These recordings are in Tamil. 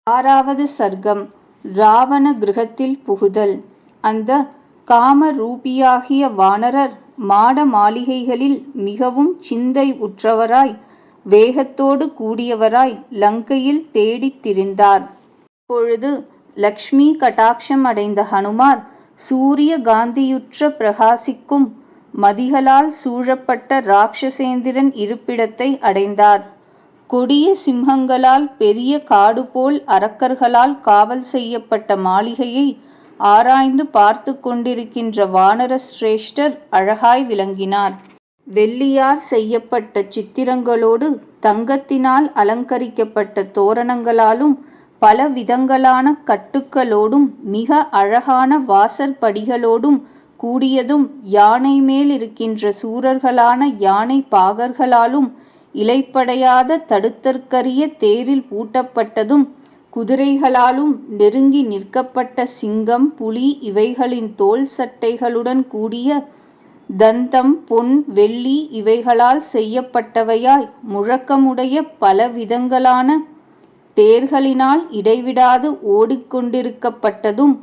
ஆறாவது சர்க்கம். ராவண கிருஹத்தில் புகுதல். அந்த காமரூபியாகிய வானரர் மாட மாளிகைகளில் மிகவும் சிந்தை உற்றவராய் வேகத்தோடு கூடியவராய் லங்கையில் தேடித் திரிந்தார். அப்பொழுது லக்ஷ்மி கடாட்சம் அடைந்த ஹனுமார் சூரிய காந்தியுற்ற பிரகாசிக்கும் மதிகளால் சூழப்பட்ட ராட்சசேந்திரன் இருப்பிடத்தை அடைந்தார். கொடிய சிம்மங்களால் பெரிய காடு போல் அரக்கர்களால் காவல் செய்யப்பட்ட மாளிகையை ஆராய்ந்து பார்த்து கொண்டிருக்கின்ற வானர சிரேஷ்டர் அழகாய் விளங்கினார். வெள்ளியார் செய்யப்பட்ட சித்திரங்களோடு தங்கத்தினால் அலங்கரிக்கப்பட்ட தோரணங்களாலும் பல விதங்களான கட்டுக்களோடும் மிக அழகான வாசற்படிகளோடும் கூடியதும் யானை மேல் இருக்கின்ற சூரர்களான யானை பாகர்களாலும் இலைப்படையாத தடுத்தற்கரிய தேரில் பூட்டப்பட்டதும் குதிரைகளாலும் நெருங்கி நிற்கப்பட்ட சிங்கம் புலி இவைகளின் தோல் சட்டைகளுடன் கூடிய தந்தம் பொன் வெள்ளி இவைகளால் செய்யப்பட்டவையாய் முழக்கமுடைய பல விதங்களான தேர்களினால் இடைவிடாது ஓடிக்கொண்டிருக்கப்பட்டதும்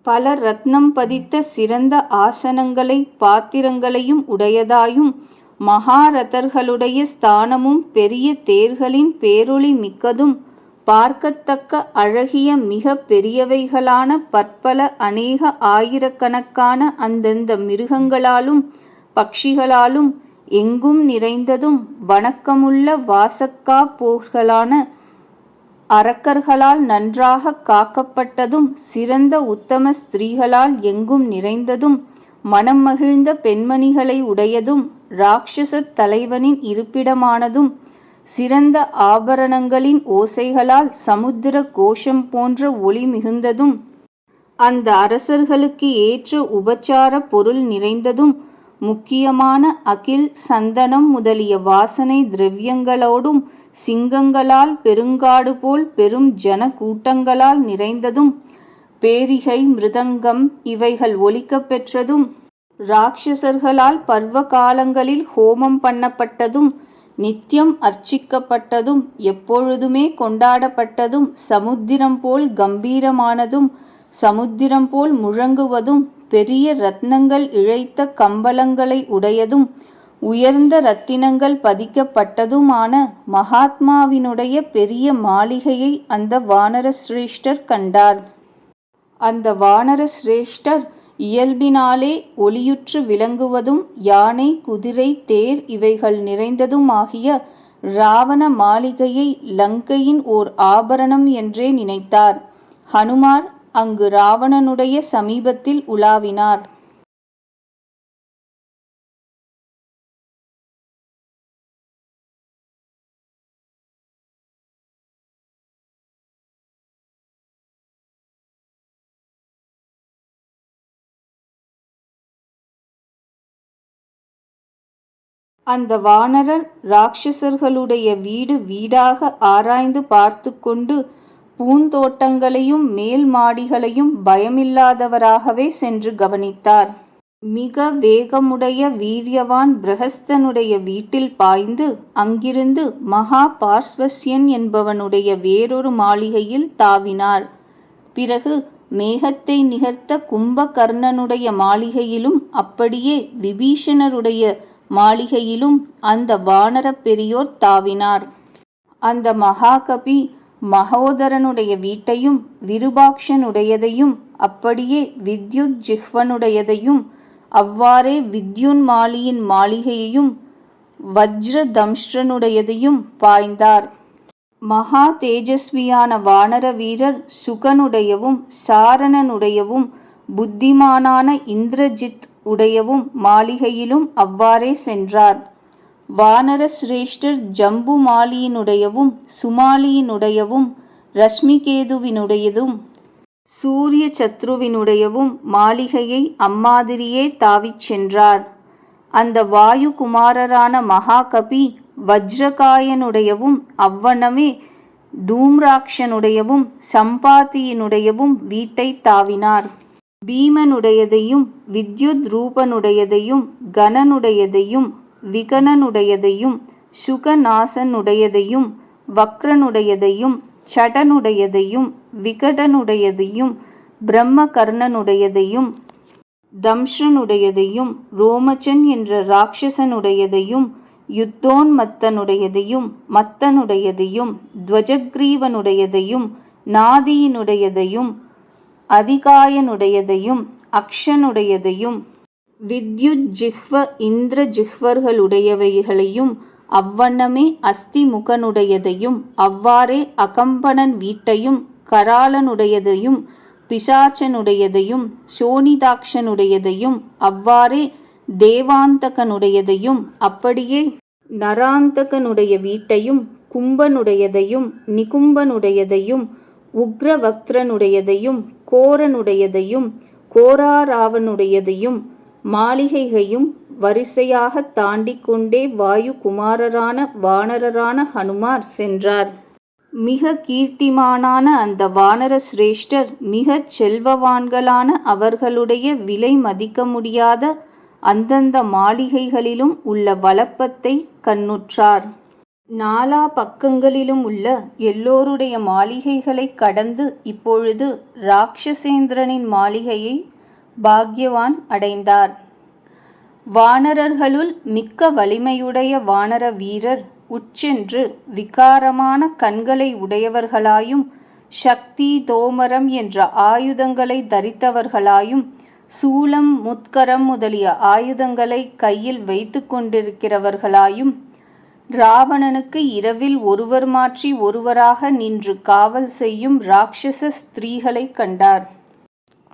பல ரத்னம் பதித்த சிறந்த ஆசனங்களை பாத்திரங்களையும் உடையதாயும் மகாரதர்களுடைய ஸ்தானமும் பெரிய தேர்களின் பேரொளி மிக்கதும் பார்க்கத்தக்க அழகிய மிக பெரியவைகளான பற்பல அநேக ஆயிரக்கணக்கான அந்தந்த மிருகங்களாலும் பட்சிகளாலும் எங்கும் நிறைந்ததும் வணக்கமுள்ள வாசக்கா போர்களான அரக்கர்களால் நன்றாக காக்கப்பட்டதும் சிறந்த உத்தம ஸ்திரீகளால் எங்கும் நிறைந்ததும் மனம் மகிழ்ந்த பெண்மணிகளை உடையதும் இராட்சசத் தலைவனின் இருப்பிடமானதும் சிறந்த ஆபரணங்களின் ஓசைகளால் சமுத்திர கோஷம் போன்ற ஒளி மிகுந்ததும் அந்த அரசர்களுக்கு ஏற்ற உபச்சார பொருள் நிறைந்ததும் முக்கியமான அகில் சந்தனம் முதலிய வாசனை திரவியங்களோடும் சிங்கங்களால் பெருங்காடு போல் பெரும் ஜன கூட்டங்களால் நிறைந்ததும் பேரிகை மிருதங்கம் இவைகள் ஒலிக்கப் பெற்றதும் இராட்சசர்களால் பர்வ காலங்களில் ஹோமம் பண்ணப்பட்டதும் நித்தியம் அர்ச்சிக்கப்பட்டதும் எப்பொழுதுமே கொண்டாடப்பட்டதும் சமுத்திரம் போல் கம்பீரமானதும் சமுத்திரம் போல் முழங்குவதும் பெரிய ரத்னங்கள் இழைத்த கம்பளங்களை உடையதும் உயர்ந்த இரத்தினங்கள் பதிக்கப்பட்டதுமான மகாத்மாவினுடைய பெரிய மாளிகையை அந்த வானர சிரேஷ்டர் கண்டார். அந்த வானர சிரேஷ்டர் இயல்பினாலே ஒளியுற்று விளங்குவதும் யானை குதிரை தேர் இவைகள் நிறைந்ததுமாகிய இராவண மாளிகையை லங்கையின் ஓர் ஆபரணம் என்றே நினைத்தார். ஹனுமார் அங்கு இராவணனுடைய சமீபத்தில் உலாவினார். அந்த வானரர் இராட்சசர்களுடைய வீடு வீடாக ஆராய்ந்து பார்த்து கொண்டு பூந்தோட்டங்களையும் மேல் மாடிகளையும் பயமில்லாதவராகவே சென்று கவனித்தார். மிக வேகமுடைய வீரியவான் பிரஹஸ்தனுடைய வீட்டில் பாய்ந்து அங்கிருந்து மகா பார்ஸ்வஸ்யன் என்பவனுடைய வேறொரு மாளிகையில் தாவினார். பிறகு மேகத்தை நிகர்த்த கும்பகர்ணனுடைய மாளிகையிலும் அப்படியே விபீஷணருடைய மாளிகையிலும் அந்த வானர பெரியோர் தாவினார். அந்த மகாகபி மகோதரனுடைய வீட்டையும் விருபாக்ஷனுடையதையும் அப்படியே வித்யுத் ஜிஹ்வனுடையதையும் அவ்வாறே வித்யுன்மாலியின் மாளிகையையும் வஜ்ரதம்ஷ்டனுடையதையும் பாய்ந்தார். மகா தேஜஸ்வியான வானர வீரர் சுகனுடையவும் சாரணனுடையவும் புத்திமானான இந்திரஜித் உடையவும் மாளிகையிலும் அவ்வாறே சென்றார். வானர சிரேஷ்டர் ஜம்புமாலியினுடையவும் சுமாலியினுடையவும் ரஷ்மிகேதுவினுடையதும் சூரிய சத்ருவினுடையவும் மாளிகையை அம்மாதிரியே தாவிச் சென்றார். அந்த வாயு குமாரரான மகாகபி வஜ்ரகாயனுடையவும் அவ்வண்ணமே தூம்ராக்ஷனுடையவும் சம்பாதியினுடையவும் வீட்டை தாவினார். பீமனுடையதையும் வித்யுத் ரூபனுடையதையும் கணனுடையதையும் விகணனுடையதையும் சுகநாசனுடையதையும் வக்ரனுடையதையும் சடனுடையதையும் விகடனுடையதையும் பிரம்மகர்ணனுடையதையும் தம்ஷனுடையதையும் ரோமச்சன் என்ற ராட்சசனுடையதையும் யுத்தோன்மத்தனுடையதையும் மத்தனுடையதையும் துவஜக்ரீவனுடையதையும் நாதியினுடையதையும் அதிகாயனுடையதையும் அக்ஷனுடையதையும் வித்யுஜ்ஜிஹ்வ இந்திர ஜிஹ்வர்களுடையவைகளையும் அவ்வண்ணமே அஸ்திமுகனுடையதையும் அவ்வாறே அகம்பனன் வீட்டையும் கராளனுடையதையும் பிசாச்சனுடையதையும் சோனிதாக்ஷனுடையதையும் அவ்வாறே தேவாந்தகனுடையதையும் அப்படியே நராந்தகனுடைய வீட்டையும் கும்பனுடையதையும் நிகும்பனுடையதையும் உக்ரவக்திரனுடையதையும் கோரனுடையதையும் கோராராவனுடையதையும் மாளிகையையும் வரிசையாக தாண்டிக் கொண்டே வாயு குமாரரான வானரரான ஹனுமார் சென்றார். மிக கீர்த்திமானான அந்த வானர சிரேஷ்டர் மிகச் செல்வவான்களான அவர்களுடைய விலை மதிக்க முடியாத அந்தந்த மாளிகைகளிலும் உள்ள வளப்பத்தை கண்ணுற்றார். நாலா பக்கங்களிலும் உள்ள எல்லோருடைய மாளிகைகளை கடந்து இப்பொழுது ராட்சசேந்திரனின் மாளிகையை பாக்யவான் அடைந்தார். வானரர்களுள் மிக்க வலிமையுடைய வானர வீரர் உட்சென்று விகாரமான கண்களை உடையவர்களாயும் சக்தி தோமரம் என்ற ஆயுதங்களை தரித்தவர்களாயும் சூலம் முத்கரம் முதலிய ஆயுதங்களை கையில் வைத்து கொண்டிருக்கிறவர்களாயும் ராவணனுக்கு இரவில் ஒருவர் மாற்றி ஒருவராக நின்று காவல் செய்யும் ராட்சச ஸ்திரீகளை கண்டார்.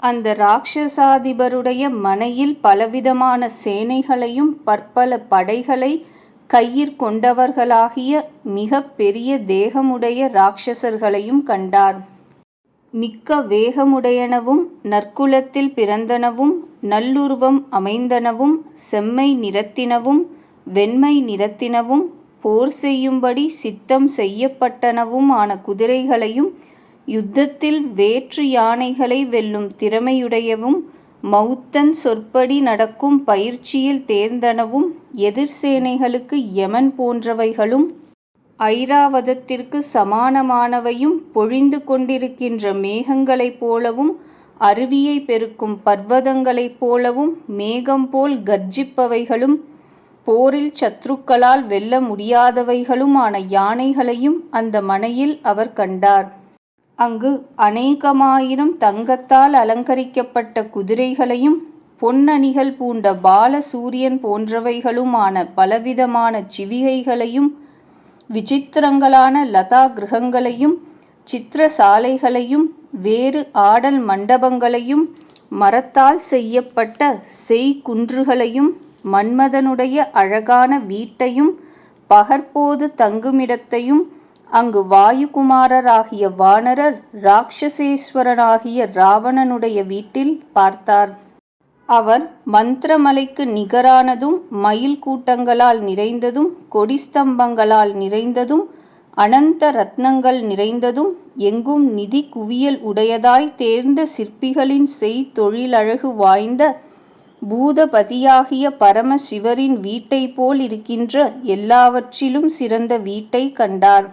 அந்த ராட்சசாதிபருடைய மனையில் பலவிதமான சேனைகளையும் பற்பல படைகளை கையிற்கொண்டவர்களாகிய மிக பெரிய தேகமுடைய ராட்சசர்களையும் கண்டார். மிக்க வேகமுடையனவும் நற்குலத்தில் பிறந்தனவும் நல்லுருவம் அமைந்தனவும் செம்மை நிறத்தினவும் வெண்மை நிறத்தினவும் போர் செய்யும்படி சித்தம் செய்யப்பட்டனவும் ஆன குதிரைகளையும் யுத்தத்தில் வேற்று யானைகளை வெல்லும் திறமையுடையவும் மௌத்தன் சொற்படி நடக்கும் பயிற்சியில் தேர்ந்தனவும் எதிர் சேனைகளுக்கு யமன் போன்றவைகளும் ஐராவதத்திற்கு சமானமானவையும் பொழிந்து கொண்டிருக்கின்ற மேகங்களைப் போலவும் அருவியை பெருக்கும் பர்வதங்களைப் போலவும் மேகம் போல் கர்ஜிப்பவைகளும் போரில் சத்ருக்களால் வெல்ல முடியாதவைகளுமான யானைகளையும் அந்த மனையில் அவர் கண்டார். அங்கு அநேகமாயிரம் தங்கத்தால் அலங்கரிக்கப்பட்ட குதிரைகளையும் பொன்னணிகள் பூண்ட பால சூரியன் போன்றவைகளுமான பலவிதமான சிவிகைகளையும் விசித்திரங்களான லதா கிரகங்களையும் சித்திரசாலைகளையும் வேறு ஆடல் மண்டபங்களையும் மரத்தால் செய்யப்பட்ட செய்குன்றுகளையும் மன்மதனுடைய அழகான வீட்டையும் பகற்போது தங்குமிடத்தையும் அங்கு வாயுகுமாரராகிய வானரர் ராட்சசேஸ்வரனாகிய ராவணனுடைய வீட்டில் பார்த்தார். அவர் மந்திரமலைக்கு நிகரானதும் மயில் கூட்டங்களால் நிறைந்ததும் கொடிஸ்தம்பங்களால் நிறைந்ததும் அனந்த ரத்னங்கள் நிறைந்ததும் எங்கும் நிதி குவியல் உடையதாய் தேர்ந்த சிற்பிகளின் செய்தொழிலழகு வாய்ந்த பூதபதியாகிய பரமசிவரின் வீட்டை போல் இருக்கின்ற எல்லாவற்றிலும் சிறந்த வீட்டை கண்டார்.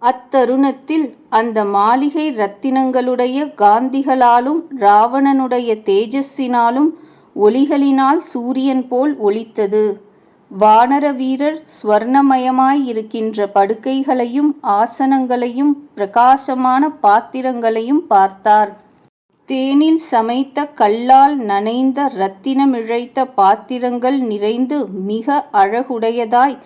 அத்தருணத்தில் அந்த மாளிகை இரத்தினங்களுடைய காந்திகளாலும் ராவணனுடைய தேஜஸினாலும் ஒளிகளினால் சூரியன் போல் ஒளித்தது. வானர வீரர் ஸ்வர்ணமயமாயிருக்கின்ற படுக்கைகளையும் ஆசனங்களையும் பிரகாசமான பாத்திரங்களையும் பார்த்தார். தேனில் சமைத்த கல்லால் நனைந்த இரத்தினமிழைத்த பாத்திரங்கள் நிறைந்து மிக அழகுடையதாய்